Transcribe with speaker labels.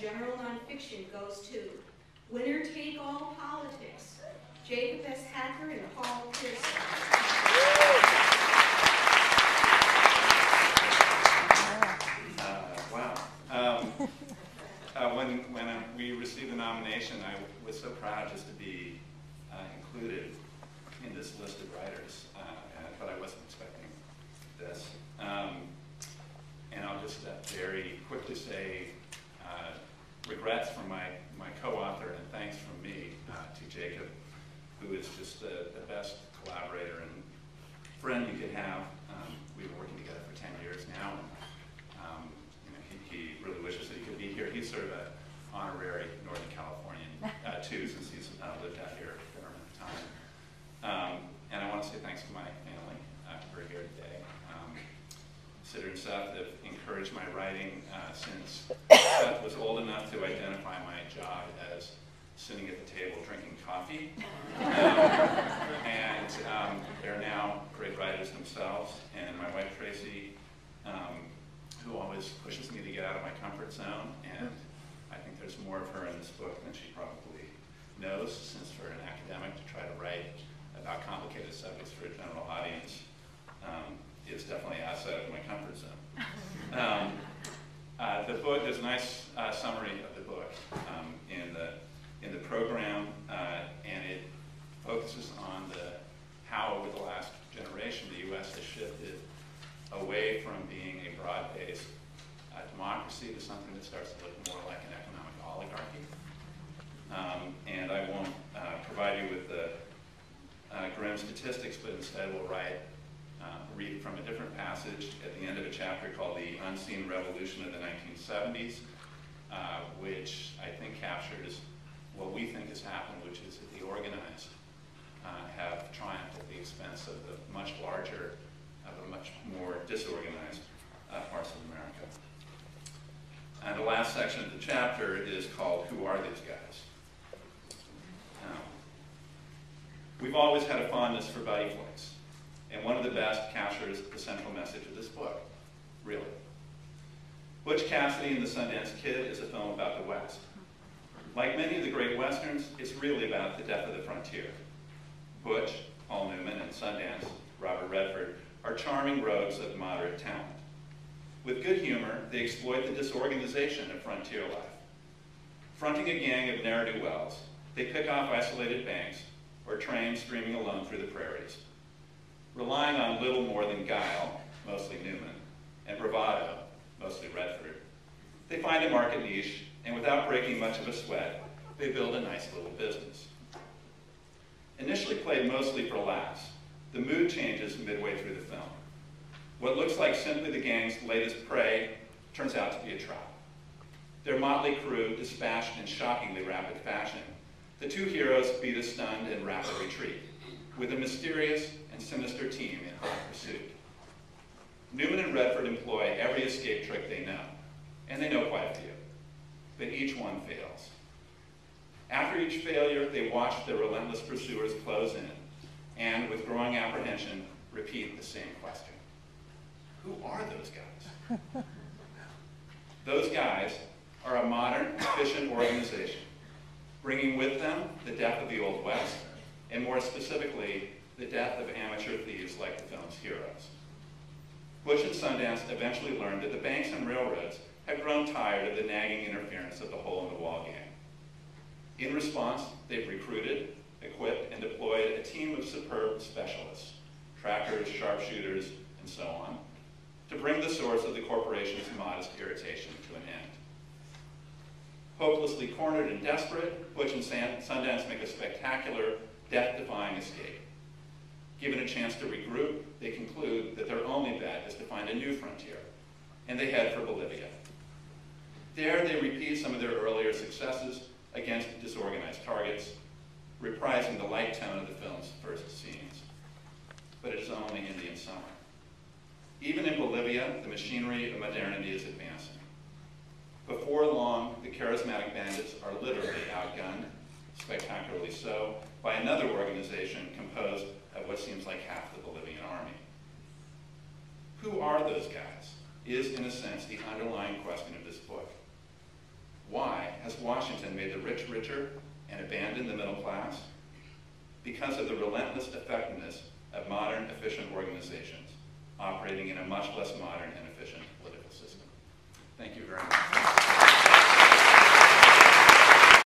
Speaker 1: general nonfiction goes to Winner Take All Politics, Jacob S. Hacker and Paul Pierson.
Speaker 2: When we received the nomination, I was so proud just to be included in this list of writers, but I wasn't expecting this. And I'll just very quickly say regrets from my co-author and thanks from me to Jacob, who is just the best collaborator and friend you could have. We've been working together for 10 years now. And, he really wishes that he could be here. He's sort of an honorary Northern Californian too, since he's lived out here a fair amount of time. And I want to say thanks to my family who are here today. Sitter and Seth have encouraged my writing since Seth was old enough to identify my job as sitting at the table drinking coffee. And they're now great writers themselves. And my wife Tracy, who always pushes me to get out of my comfort zone, and I think there's more of her in this book than she probably knows, since for an academic to try to write about complicated subjects for a general audience is definitely outside of my comfort zone. The book, there's a nice summary of the book in the program, and it focuses on how over the last generation the U.S. has shifted away from being a broad-based democracy to something that starts to look more like an economic oligarchy. And I won't provide you with the grim statistics, but instead will read from a different passage at the end of a chapter called The Unseen Revolution of the 1970s, which I think captures what we think has happened, which is that the organized have triumphed at the expense of the much larger, much more disorganized parts of America. And the last section of the chapter is called Who Are These Guys? We've always had a fondness for buddy flicks, and one of the best captures the central message of this book, really. Butch Cassidy and the Sundance Kid is a film about the West. Like many of the great Westerns, it's really about the death of the frontier. Butch, Paul Newman, and Sundance, Robert Redford, are charming rogues of moderate talent. With good humor, they exploit the disorganization of frontier life. Fronting a gang of ne'er-do-wells, they pick off isolated banks or trains streaming alone through the prairies. Relying on little more than guile, mostly Newman, and bravado, mostly Redford, they find a market niche, and without breaking much of a sweat, they build a nice little business. Initially played mostly for laughs, the mood changes midway through the film. What looks like simply the gang's latest prey turns out to be a trap. Their motley crew dispatched in shockingly rapid fashion, the two heroes beat a stunned and rapid retreat, with a mysterious and sinister team in hot pursuit. Newman and Redford employ every escape trick they know, and they know quite a few, but each one fails. After each failure, they watch their relentless pursuers close in, and with growing apprehension, repeat the same question. Who are those guys? Those guys are a modern, efficient organization, bringing with them the death of the Old West, and more specifically, the death of amateur thieves like the film's heroes. Butch and Sundance eventually learned that the banks and railroads had grown tired of the nagging interference of the hole-in-the-wall gang. In response, they've recruited, equipped, and deployed a team of superb specialists, trackers, sharpshooters, and so on, to bring the source of the corporation's modest irritation to an end. Hopelessly cornered and desperate, Butch and Sundance make a spectacular, death-defying escape. Given a chance to regroup, they conclude that their only bet is to find a new frontier, and they head for Bolivia. There, they repeat some of their earlier successes against disorganized targets, reprising the light tone of the film's first scenes. But it is only Indian summer. Even in Bolivia, the machinery of modernity is advancing. Before long, the charismatic bandits are literally outgunned, spectacularly so, by another organization composed of what seems like half the Bolivian army. Who are those guys is, in a sense, the underlying question of this book. Why has Washington made the rich richer and abandoned the middle class? Because of the relentless effectiveness of modern, efficient organizations operating in a much less modern and efficient